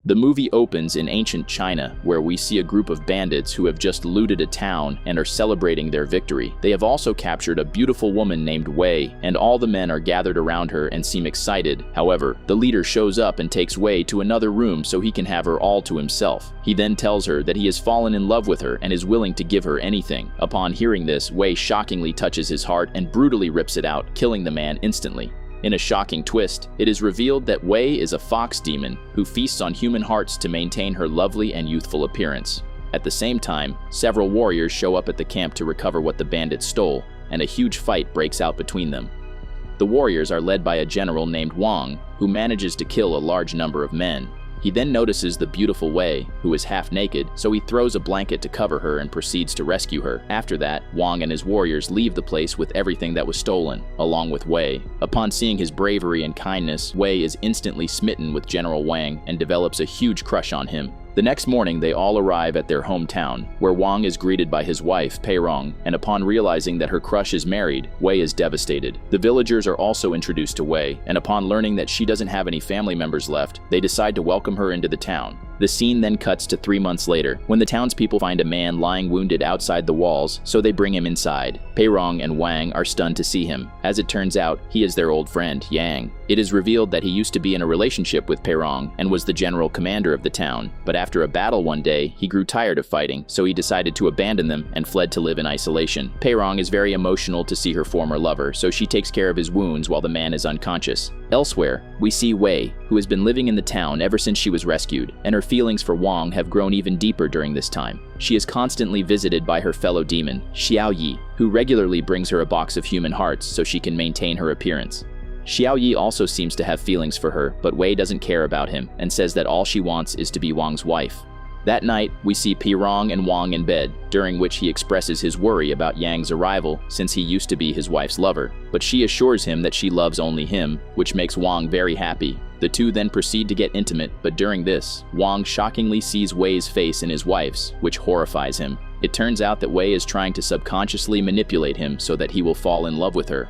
The movie opens in ancient China, where we see a group of bandits who have just looted a town and are celebrating their victory. They have also captured a beautiful woman named Wei, and all the men are gathered around her and seem excited. However, the leader shows up and takes Wei to another room so he can have her all to himself. He then tells her that he has fallen in love with her and is willing to give her anything. Upon hearing this, Wei shockingly touches his heart and brutally rips it out, killing the man instantly. In a shocking twist, it is revealed that Wei is a fox demon who feasts on human hearts to maintain her lovely and youthful appearance. At the same time, several warriors show up at the camp to recover what the bandits stole, and a huge fight breaks out between them. The warriors are led by a general named Wang, who manages to kill a large number of men. He then notices the beautiful Wei, who is half naked, so he throws a blanket to cover her and proceeds to rescue her. After that, Wang and his warriors leave the place with everything that was stolen, along with Wei. Upon seeing his bravery and kindness, Wei is instantly smitten with General Wang and develops a huge crush on him. The next morning, they all arrive at their hometown, where Wang is greeted by his wife, Pei Rong, and upon realizing that her crush is married, Wei is devastated. The villagers are also introduced to Wei, and upon learning that she doesn't have any family members left, they decide to welcome her into the town. The scene then cuts to 3 months later, when the townspeople find a man lying wounded outside the walls, so they bring him inside. Pei Rong and Wang are stunned to see him. As it turns out, he is their old friend, Yang. It is revealed that he used to be in a relationship with Pei Rong and was the general commander of the town, but after a battle one day, he grew tired of fighting, so he decided to abandon them and fled to live in isolation. Pei Rong is very emotional to see her former lover, so she takes care of his wounds while the man is unconscious. Elsewhere, we see Wei, who has been living in the town ever since she was rescued, and her feelings for Wang have grown even deeper during this time. She is constantly visited by her fellow demon, Xiao Yi, who regularly brings her a box of human hearts so she can maintain her appearance. Xiao Yi also seems to have feelings for her, but Wei doesn't care about him and says that all she wants is to be Wang's wife. That night, we see Pei Rong and Wang in bed, during which he expresses his worry about Yang's arrival since he used to be his wife's lover, but she assures him that she loves only him, which makes Wang very happy. The two then proceed to get intimate, but during this, Wang shockingly sees Wei's face in his wife's, which horrifies him. It turns out that Wei is trying to subconsciously manipulate him so that he will fall in love with her.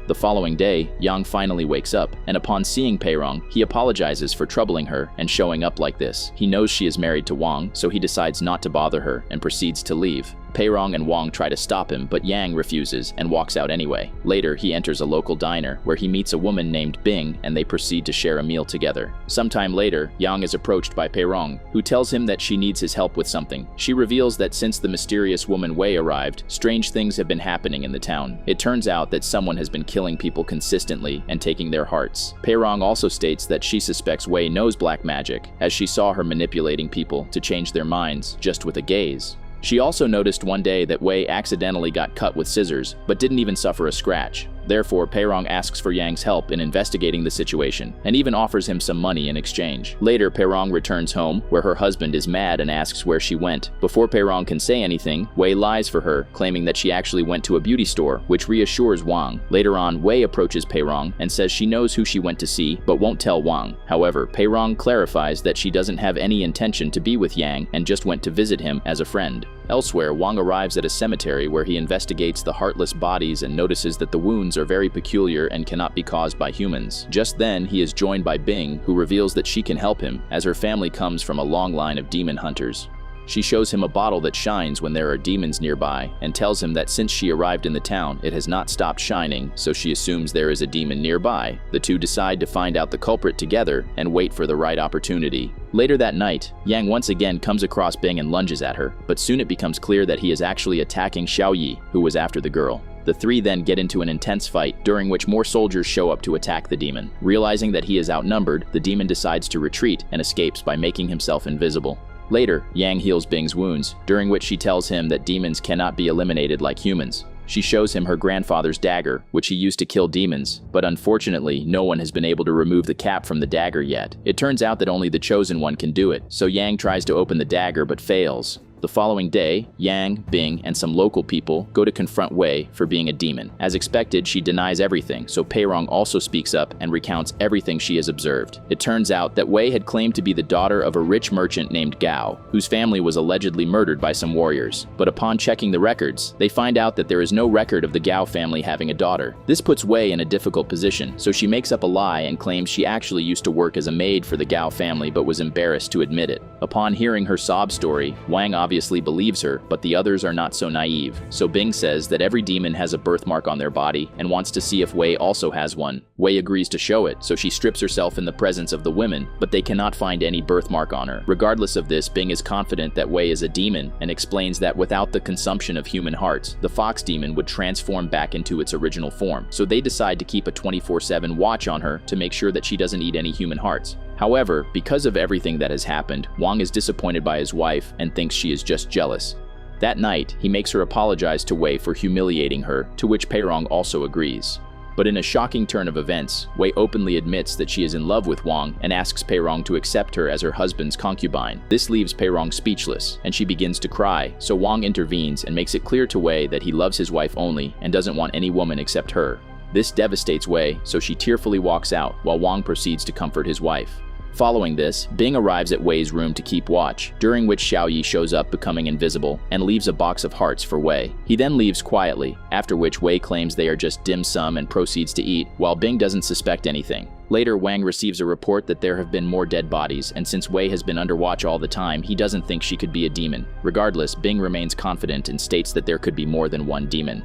The following day, Yang finally wakes up, and upon seeing Pei Rong, he apologizes for troubling her and showing up like this. He knows she is married to Wang, so he decides not to bother her and proceeds to leave. Pei Rong and Wang try to stop him, but Yang refuses and walks out anyway. Later, he enters a local diner where he meets a woman named Bing, and they proceed to share a meal together. Sometime later, Yang is approached by Pei Rong, who tells him that she needs his help with something. She reveals that since the mysterious woman Wei arrived, strange things have been happening in the town. It turns out that someone has been killing people consistently and taking their hearts. Pei Rong also states that she suspects Wei knows black magic, as she saw her manipulating people to change their minds just with a gaze. She also noticed one day that Wei accidentally got cut with scissors, but didn't even suffer a scratch. Therefore, Pei Rong asks for Yang's help in investigating the situation, and even offers him some money in exchange. Later, Pei Rong returns home, where her husband is mad and asks where she went. Before Pei Rong can say anything, Wei lies for her, claiming that she actually went to a beauty store, which reassures Wang. Later on, Wei approaches Pei Rong and says she knows who she went to see, but won't tell Wang. However, Pei Rong clarifies that she doesn't have any intention to be with Yang and just went to visit him as a friend. Elsewhere, Wang arrives at a cemetery where he investigates the heartless bodies and notices that the wounds are very peculiar and cannot be caused by humans. Just then, he is joined by Bing, who reveals that she can help him, as her family comes from a long line of demon hunters. She shows him a bottle that shines when there are demons nearby, and tells him that since she arrived in the town, it has not stopped shining, so she assumes there is a demon nearby. The two decide to find out the culprit together and wait for the right opportunity. Later that night, Yang once again comes across Bing and lunges at her, but soon it becomes clear that he is actually attacking Xiao Yi, who was after the girl. The three then get into an intense fight, during which more soldiers show up to attack the demon. Realizing that he is outnumbered, the demon decides to retreat and escapes by making himself invisible. Later, Yang heals Bing's wounds, during which she tells him that demons cannot be eliminated like humans. She shows him her grandfather's dagger, which he used to kill demons, but unfortunately, no one has been able to remove the cap from the dagger yet. It turns out that only the Chosen One can do it, so Yang tries to open the dagger but fails. The following day, Yang, Bing, and some local people go to confront Wei for being a demon. As expected, she denies everything, so Pei Rong also speaks up and recounts everything she has observed. It turns out that Wei had claimed to be the daughter of a rich merchant named Gao, whose family was allegedly murdered by some warriors. But upon checking the records, they find out that there is no record of the Gao family having a daughter. This puts Wei in a difficult position, so she makes up a lie and claims she actually used to work as a maid for the Gao family but was embarrassed to admit it. Upon hearing her sob story, Wang obviously believes her, but the others are not so naive. So Bing says that every demon has a birthmark on their body and wants to see if Wei also has one. Wei agrees to show it, so she strips herself in the presence of the women, but they cannot find any birthmark on her. Regardless of this, Bing is confident that Wei is a demon and explains that without the consumption of human hearts, the fox demon would transform back into its original form. So they decide to keep a 24/7 watch on her to make sure that she doesn't eat any human hearts. However, because of everything that has happened, Wang is disappointed by his wife and thinks she is just jealous. That night, he makes her apologize to Wei for humiliating her, to which Pei Rong also agrees. But in a shocking turn of events, Wei openly admits that she is in love with Wang and asks Pei Rong to accept her as her husband's concubine. This leaves Pei Rong speechless, and she begins to cry, so Wang intervenes and makes it clear to Wei that he loves his wife only and doesn't want any woman except her. This devastates Wei, so she tearfully walks out while Wang proceeds to comfort his wife. Following this, Bing arrives at Wei's room to keep watch, during which Xiaoyi shows up becoming invisible and leaves a box of hearts for Wei. He then leaves quietly, after which Wei claims they are just dim sum and proceeds to eat, while Bing doesn't suspect anything. Later, Wang receives a report that there have been more dead bodies, and since Wei has been under watch all the time, he doesn't think she could be a demon. Regardless, Bing remains confident and states that there could be more than one demon.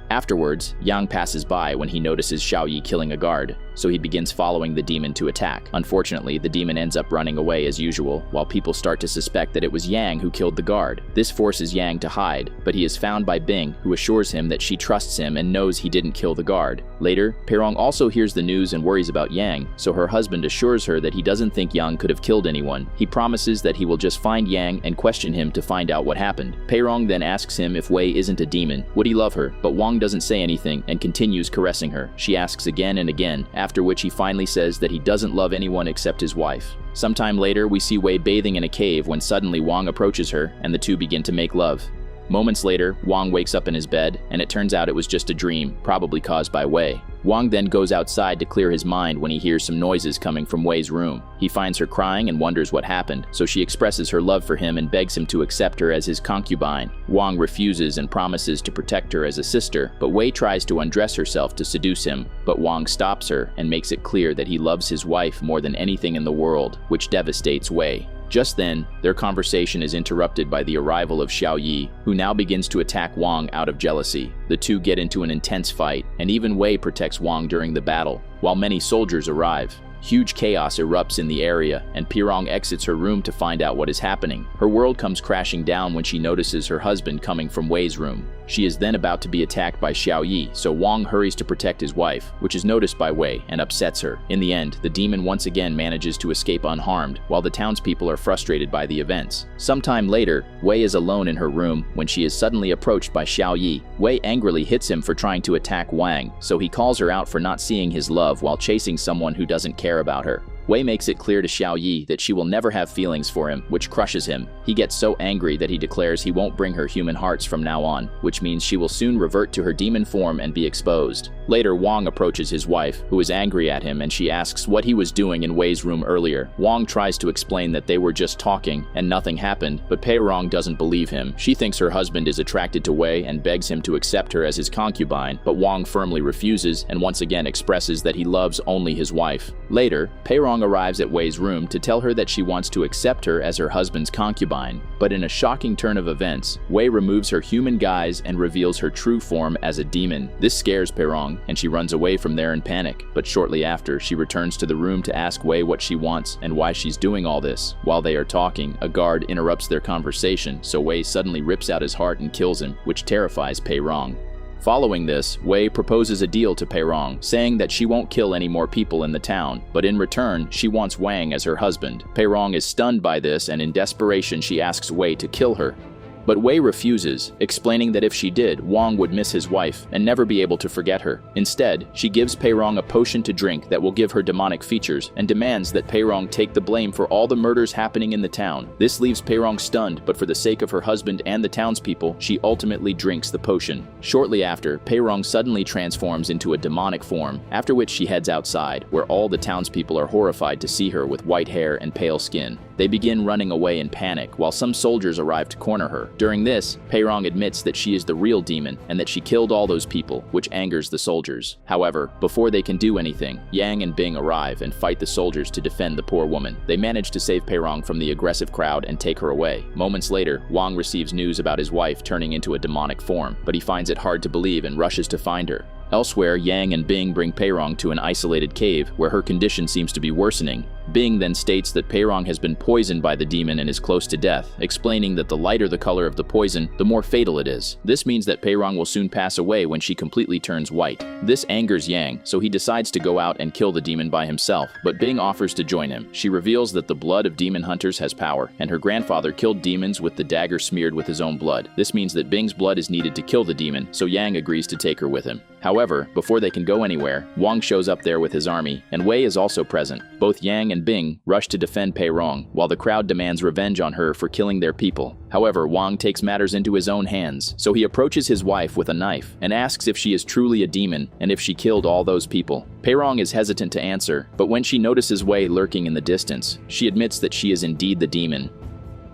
Afterwards, Yang passes by when he notices Xiaoyi killing a guard, so he begins following the demon to attack. Unfortunately, the demon ends up running away as usual, while people start to suspect that it was Yang who killed the guard. This forces Yang to hide, but he is found by Bing, who assures him that she trusts him and knows he didn't kill the guard. Later, Pei Rong also hears the news and worries about Yang, so her husband assures her that he doesn't think Yang could have killed anyone. He promises that he will just find Yang and question him to find out what happened. Pei Rong then asks him if Wei isn't a demon, would he love her, but Wang doesn't say anything and continues caressing her. She asks again and again, after which he finally says that he doesn't love anyone except his wife. Sometime later, we see Wei bathing in a cave when suddenly Wang approaches her and the two begin to make love. Moments later, Wang wakes up in his bed, and it turns out it was just a dream, probably caused by Wei. Wang then goes outside to clear his mind when he hears some noises coming from Wei's room. He finds her crying and wonders what happened, so she expresses her love for him and begs him to accept her as his concubine. Wang refuses and promises to protect her as a sister, but Wei tries to undress herself to seduce him, but Wang stops her and makes it clear that he loves his wife more than anything in the world, which devastates Wei. Just then, their conversation is interrupted by the arrival of Xiaoyi, who now begins to attack Wang out of jealousy. The two get into an intense fight, and even Wei protects Wang during the battle, while many soldiers arrive. Huge chaos erupts in the area, and Pei Rong exits her room to find out what is happening. Her world comes crashing down when she notices her husband coming from Wei's room. She is then about to be attacked by Xiaoyi, so Wang hurries to protect his wife, which is noticed by Wei and upsets her. In the end, the demon once again manages to escape unharmed, while the townspeople are frustrated by the events. Sometime later, Wei is alone in her room when she is suddenly approached by Xiaoyi. Wei angrily hits him for trying to attack Wang, so he calls her out for not seeing his love while chasing someone who doesn't care about her. Wei makes it clear to Xiaoyi that she will never have feelings for him, which crushes him. He gets so angry that he declares he won't bring her human hearts from now on, which means she will soon revert to her demon form and be exposed. Later, Wang approaches his wife, who is angry at him, and she asks what he was doing in Wei's room earlier. Wang tries to explain that they were just talking and nothing happened, but Pei Rong doesn't believe him. She thinks her husband is attracted to Wei and begs him to accept her as his concubine, but Wang firmly refuses and once again expresses that he loves only his wife. Later, Pei Rong arrives at Wei's room to tell her that she wants to accept her as her husband's concubine, but in a shocking turn of events, Wei removes her human guise and reveals her true form as a demon. This scares Pei Rong, and she runs away from there in panic, but shortly after, she returns to the room to ask Wei what she wants and why she's doing all this. While they are talking, a guard interrupts their conversation, so Wei suddenly rips out his heart and kills him, which terrifies Pei Rong. Following this, Wei proposes a deal to Pei Rong, saying that she won't kill any more people in the town, but in return, she wants Wang as her husband. Pei Rong is stunned by this, and in desperation she asks Wei to kill her. But Wei refuses, explaining that if she did, Wang would miss his wife and never be able to forget her. Instead, she gives Pei Rong a potion to drink that will give her demonic features and demands that Pei Rong take the blame for all the murders happening in the town. This leaves Pei Rong stunned, but for the sake of her husband and the townspeople, she ultimately drinks the potion. Shortly after, Pei Rong suddenly transforms into a demonic form, after which she heads outside, where all the townspeople are horrified to see her with white hair and pale skin. They begin running away in panic, while some soldiers arrive to corner her. During this, Pei Rong admits that she is the real demon and that she killed all those people, which angers the soldiers. However, before they can do anything, Yang and Bing arrive and fight the soldiers to defend the poor woman. They manage to save Pei Rong from the aggressive crowd and take her away. Moments later, Wang receives news about his wife turning into a demonic form, but he finds it hard to believe and rushes to find her. Elsewhere, Yang and Bing bring Pei Rong to an isolated cave where her condition seems to be worsening. Bing then states that Pei Rong has been poisoned by the demon and is close to death, explaining that the lighter the color of the poison, the more fatal it is. This means that Pei Rong will soon pass away when she completely turns white. This angers Yang, so he decides to go out and kill the demon by himself, but Bing offers to join him. She reveals that the blood of demon hunters has power, and her grandfather killed demons with the dagger smeared with his own blood. This means that Bing's blood is needed to kill the demon, so Yang agrees to take her with him. However, before they can go anywhere, Wang shows up there with his army, and Wei is also present. Both Yang and Bing rush to defend Pei Rong, while the crowd demands revenge on her for killing their people. However, Wang takes matters into his own hands, so he approaches his wife with a knife and asks if she is truly a demon and if she killed all those people. Pei Rong is hesitant to answer, but when she notices Wei lurking in the distance, she admits that she is indeed the demon.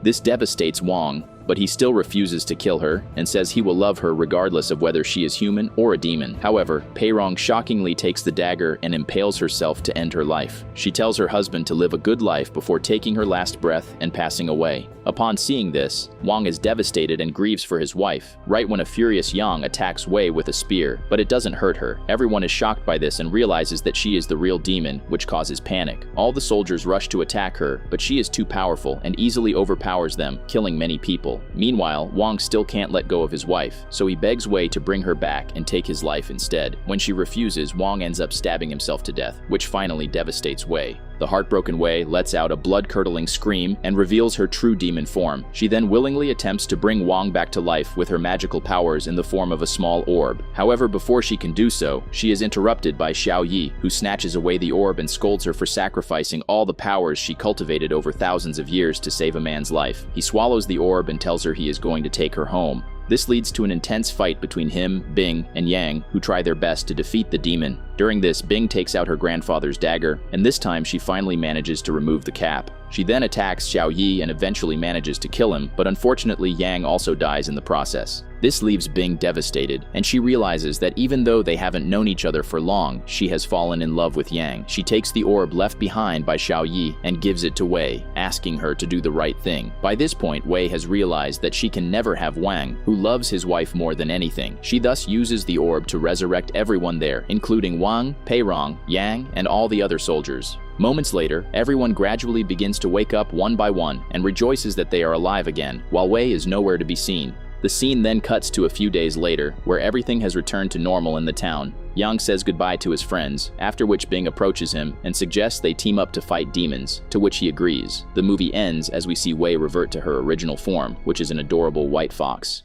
This devastates Wang, but he still refuses to kill her and says he will love her regardless of whether she is human or a demon. However, Pei Rong shockingly takes the dagger and impales herself to end her life. She tells her husband to live a good life before taking her last breath and passing away. Upon seeing this, Wang is devastated and grieves for his wife, right when a furious Yang attacks Wei with a spear, but it doesn't hurt her. Everyone is shocked by this and realizes that she is the real demon, which causes panic. All the soldiers rush to attack her, but she is too powerful and easily overpowers them, killing many people. Meanwhile, Wang still can't let go of his wife, so he begs Wei to bring her back and take his life instead. When she refuses, Wang ends up stabbing himself to death, which finally devastates Wei. The heartbroken Wei lets out a blood-curdling scream and reveals her true demon form. She then willingly attempts to bring Wang back to life with her magical powers in the form of a small orb. However, before she can do so, she is interrupted by Xiao Yi, who snatches away the orb and scolds her for sacrificing all the powers she cultivated over thousands of years to save a man's life. He swallows the orb and tells her he is going to take her home. This leads to an intense fight between him, Bing, and Yang, who try their best to defeat the demon. During this, Bing takes out her grandfather's dagger, and this time she finally manages to remove the cap. She then attacks Xiao Yi and eventually manages to kill him, but unfortunately Yang also dies in the process. This leaves Bing devastated, and she realizes that even though they haven't known each other for long, she has fallen in love with Yang. She takes the orb left behind by Xiao Yi and gives it to Wei, asking her to do the right thing. By this point, Wei has realized that she can never have Wang, who loves his wife more than anything. She thus uses the orb to resurrect everyone there, including Wang, Pei Rong, Yang, and all the other soldiers. Moments later, everyone gradually begins to wake up one by one and rejoices that they are alive again, while Wei is nowhere to be seen. The scene then cuts to a few days later, where everything has returned to normal in the town. Yang says goodbye to his friends, after which Bing approaches him and suggests they team up to fight demons, to which he agrees. The movie ends as we see Wei revert to her original form, which is an adorable white fox.